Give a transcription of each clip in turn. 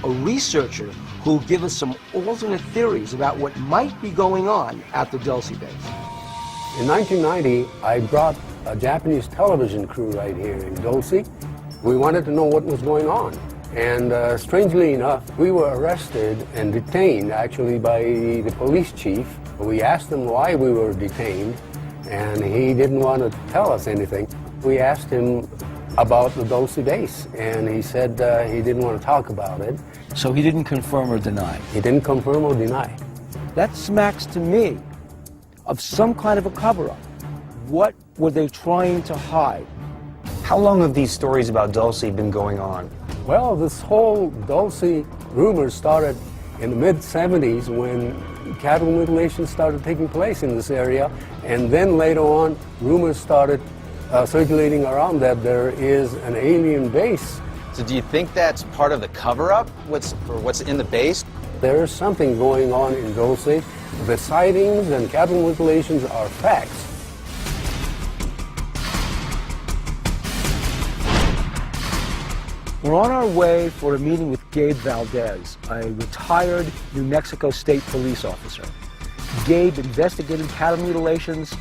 a researcher who will give us some alternate theories about what might be going on at the Dulce base. In 1990, I brought a Japanese television crew right here in Dulce. We wanted to know what was going on. And strangely enough, we were arrested and detained actually by the police chief. We asked him why we were detained, and he didn't want to tell us anything. We asked him about the Dulce base, and he said he didn't want to talk about it. So he didn't confirm or deny? He didn't confirm or deny. That smacks to me of some kind of a cover-up. What were they trying to hide? How long have these stories about Dulce been going on? Well, this whole Dulce rumor started in the mid-70s when cattle mutilation started taking place in this area, and then later on, rumors started circulating around that there is an alien base. So do you think that's part of the cover-up, what's in the base? There is something going on in Dulce. The sightings and cattle mutilations are facts. We're on our way for a meeting with Gabe Valdez, a retired New Mexico State police officer. Gabe investigated cattle mutilations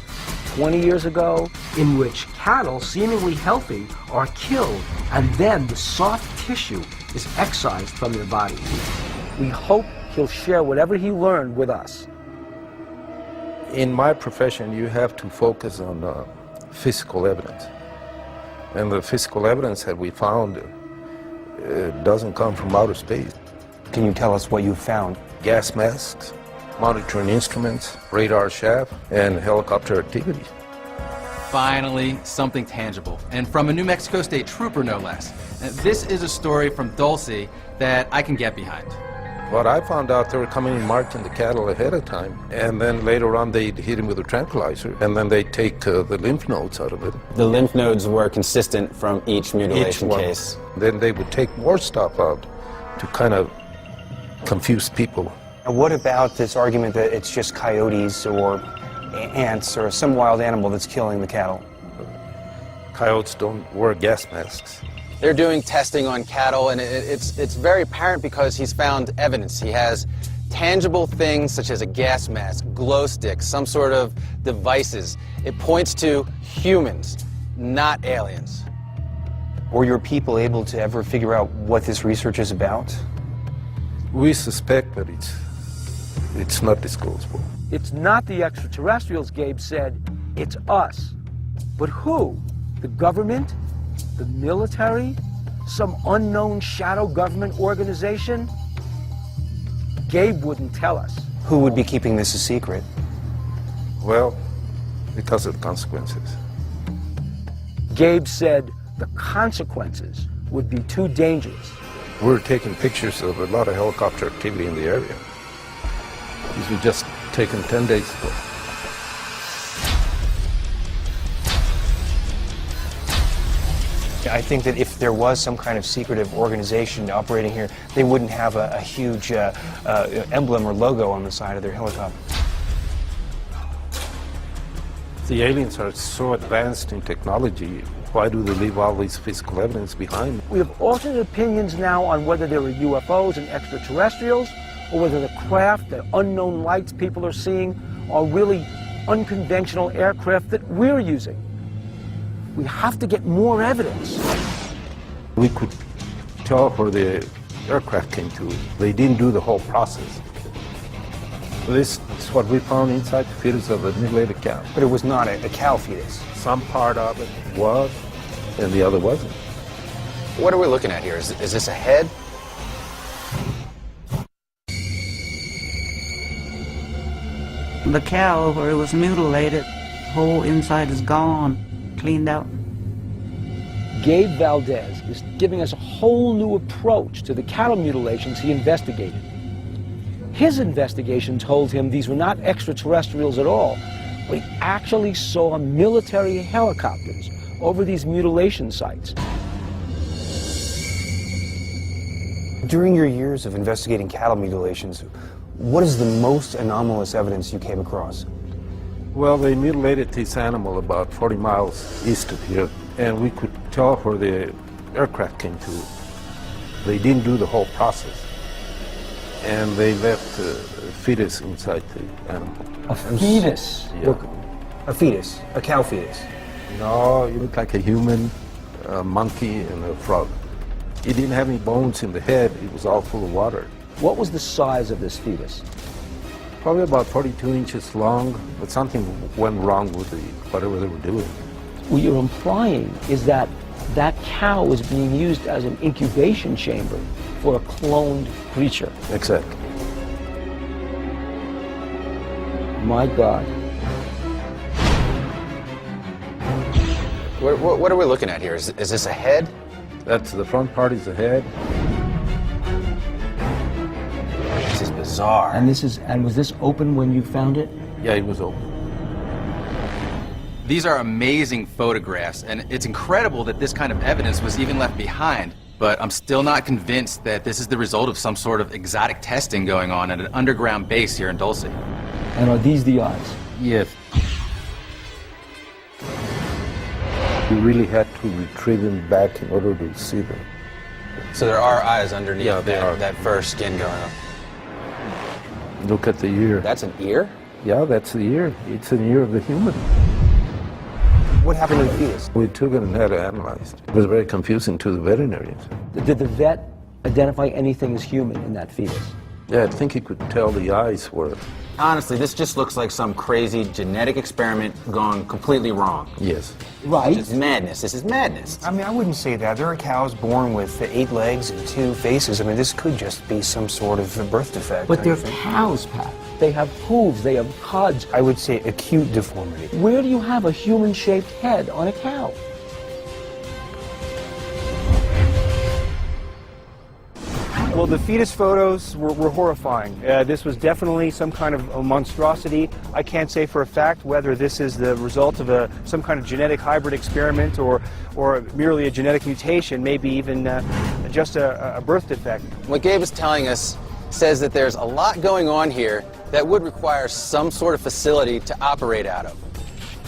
20 years ago, in which cattle, seemingly healthy, are killed, and then the soft tissue is excised from their bodies. We hope he'll share whatever he learned with us. In my profession, you have to focus on physical evidence. And the physical evidence that we found doesn't come from outer space. Can you tell us what you found? Gas masks, monitoring instruments, radar shaft, and helicopter activity. Finally, something tangible, and from a New Mexico State trooper, no less. This is a story from Dulce that I can get behind. But I found out they were coming and marking the cattle ahead of time, and then later on they'd hit him with a tranquilizer, and then they'd take the lymph nodes out of it. The lymph nodes were consistent from each mutilation case. Then they would take more stuff out to kind of confuse people. And what about this argument that it's just coyotes or ants or some wild animal that's killing the cattle? Coyotes don't wear gas masks. They're doing testing on cattle, and it's very apparent because he's found evidence. He has tangible things such as a gas mask, glow sticks, some sort of devices. It points to humans, not aliens. Were your people able to ever figure out what this research is about? We suspect that it's not disclosable. It's not the extraterrestrials, Gabe said. It's us. But who? The government? The military? Some unknown shadow government organization? Gabe wouldn't tell us. Who would be keeping this a secret? Well, because of the consequences. Gabe said the consequences would be too dangerous. We're taking pictures of a lot of helicopter activity in the area. These were just taken 10 days ago. I think that if there was some kind of secretive organization operating here, they wouldn't have a huge emblem or logo on the side of their helicopter. The aliens are so advanced in technology, why do they leave all these physical evidence behind? We have alternate opinions now on whether there are UFOs and extraterrestrials, or whether the craft, the unknown lights people are seeing, are really unconventional aircraft that we're using. We have to get more evidence. We could tell where the aircraft came to. They didn't do the whole process. This is what we found inside the fetus of a mutilated cow. But it was not a cow fetus. Some part of it was, and the other wasn't. What are we looking at here? Is this a head? The cow where it was mutilated, whole inside is gone, cleaned out. Gabe Valdez is giving us a whole new approach to the cattle mutilations he investigated. His investigation told him these were not extraterrestrials at all, but he actually saw military helicopters over these mutilation sites. During your years of investigating cattle mutilations, what is the most anomalous evidence you came across? Well, they mutilated this animal about 40 miles east of here, and we could tell where the aircraft came to. They didn't do the whole process. and they left a fetus inside the animal. A fetus? Yeah. Look, a fetus, a cow fetus. No, it looked like a human, a monkey, and a frog. It didn't have any bones in the head. It was all full of water. What was the size of this fetus? Probably about 42 inches long, but something went wrong with whatever they were doing. What you're implying is that that cow is being used as an incubation chamber for a cloned creature. Exactly. My God. What are we looking at here? Is this a head? That's the front part is the head. This is bizarre. And was this open when you found it? Yeah, it was open. These are amazing photographs, and it's incredible that this kind of evidence was even left behind. But I'm still not convinced that this is the result of some sort of exotic testing going on at an underground base here in Dulce. And are these the eyes? Yes. We really had to retrieve them back in order to see them. So there are eyes underneath Yeah, there are. that fur skin going on. Look at the ear. That's an ear? Yeah, that's the ear. It's an ear of the human. What happened to the fetus? We took it and had it analyzed. It was very confusing to the veterinarians. Did the vet identify anything as human in that fetus? Yeah, I think he could tell the eyes were. Honestly, this just looks like some crazy genetic experiment gone completely wrong. Yes. Right. It's madness. This is madness. I mean, I wouldn't say that. There are cows born with 8 legs and 2 faces. I mean, this could just be some sort of a birth defect. But they're I think. cows, Pat. They have hooves, they have cuds. I would say acute deformity. Where do you have a human-shaped head on a cow? Well, the fetus photos were horrifying. This was definitely some kind of a monstrosity. I can't say for a fact whether this is the result of some kind of genetic hybrid experiment or merely a genetic mutation, maybe even just a birth defect. What Gabe is telling us says that there's a lot going on here that would require some sort of facility to operate out of.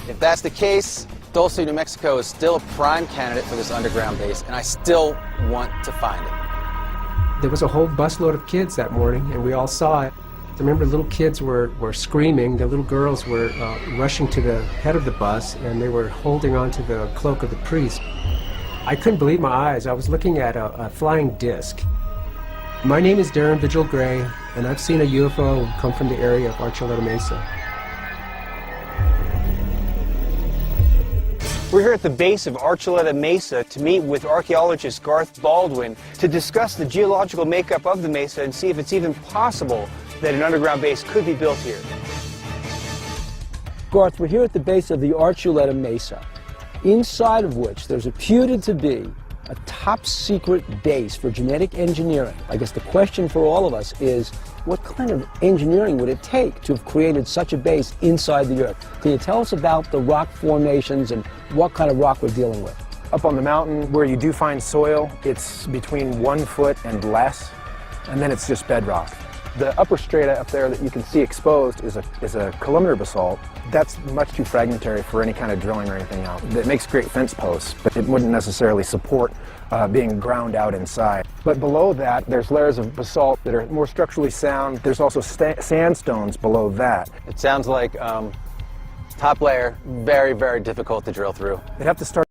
If that's the case, Dulce, New Mexico is still a prime candidate for this underground base, and I still want to find it. There was a whole busload of kids that morning, and we all saw it. I remember little kids were screaming. The little girls were rushing to the head of the bus, and they were holding onto the cloak of the priest. I couldn't believe my eyes. I was looking at a flying disc. My name is Darren Vigil Gray, and I've seen a UFO come from the area of Archuleta Mesa. We're here at the base of Archuleta Mesa to meet with archaeologist Garth Baldwin to discuss the geological makeup of the mesa and see if it's even possible that an underground base could be built here. Garth, we're here at the base of the Archuleta Mesa, inside of which there's reputed to be a top-secret base for genetic engineering. I guess the question for all of us is, what kind of engineering would it take to have created such a base inside the Earth? Can you tell us about the rock formations and what kind of rock we're dealing with? Up on the mountain, where you do find soil, it's between 1 foot and less, and then it's just bedrock. The upper strata up there that you can see exposed is a columnar basalt. That's much too fragmentary for any kind of drilling or anything else. It makes great fence posts, but it wouldn't necessarily support being ground out inside. But below that, there's layers of basalt that are more structurally sound. There's also sandstones below that. It sounds like top layer, very, very difficult to drill through. They'd have to start